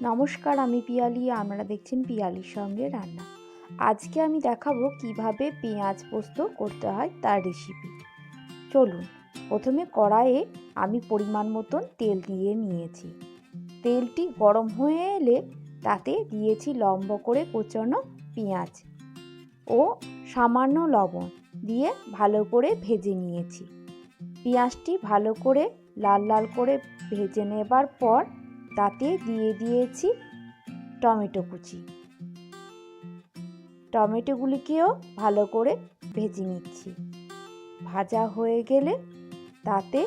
নমস্কার, আমি পিয়ালি। আপনারা দেখছেন পিয়ালির সঙ্গে রান্না। আজকে আমি দেখাবো কিভাবে পেঁয়াজ পোস্ত করতে হয় তার রেসিপি। চলুন, প্রথমে কড়াইয়ে আমি পরিমাণ মতন তেল দিয়ে নিয়েছি। তেলটি গরম হয়ে এলে তাতে দিয়েছি লম্বা করে কোচানো পেঁয়াজ ও সামান্য লবণ দিয়ে ভালো করে ভেজে নিয়েছি। পেঁয়াজটি ভালো করে লাল লাল করে ভেজে নেবার পর তাতে দিয়ে দিয়েছি টমেটো কুচি। টমেটোগুলিকেও ভালো করে ভেজে নিচ্ছি। ভাজা হয়ে গেলে তাতে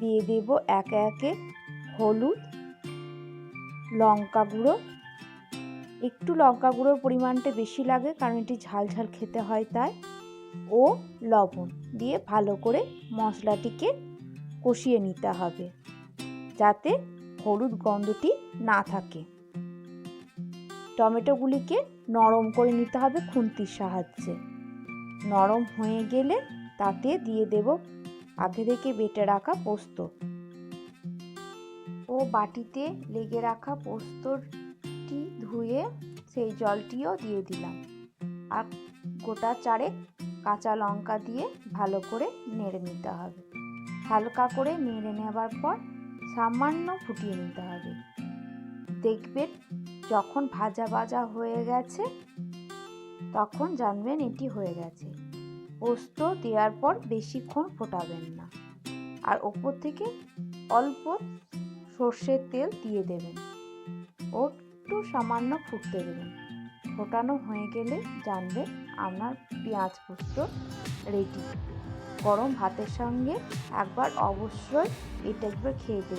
দিয়ে দেব একে একে হলুদ, লঙ্কা গুঁড়ো, একটু লঙ্কা গুঁড়োর পরিমাণটা বেশি লাগে কারণ এটি ঝাল ঝাল খেতে হয় তাই, ও লবণ দিয়ে ভালো করে মশলাটিকে কষিয়ে নিতে হবে যাতে হলুদ গন্ধটি না থাকে। টমেটোগুলিকে নরম করে নিতে হবে খুন্তির সাহায্যে। নরম হয়ে গেলে তাতে দিয়ে দেব আগে থেকে বেটে রাখা পোস্ত ও বাটিতে লেগে রাখা পোস্তটি ধুয়ে সেই জলটিও দিয়ে দিলাম। আর গোটা চারেক কাঁচা লঙ্কা দিয়ে ভালো করে নেড়ে নিতে হবে। হালকা করে নেড়ে নেবার পর সামান্য ফুটিয়ে নিতে হবে। দেখবেন যখন ভাজা ভাজা হয়ে গেছে তখন জানবেন এটি হয়ে গেছে। পোস্ত দেওয়ার পর বেশিক্ষণ ফোটাবেন না, আর ওপর থেকে অল্প সর্ষের তেল দিয়ে দেবেন ও একটু সামান্য ফুটতে দেবেন। ফোটানো হয়ে গেলে জানবেন আপনার পেঁয়াজ পোস্ত রেডি। গরম ভাতের সঙ্গে একবার অবশ্যই এটা একবার খেয়ে দেখবেন।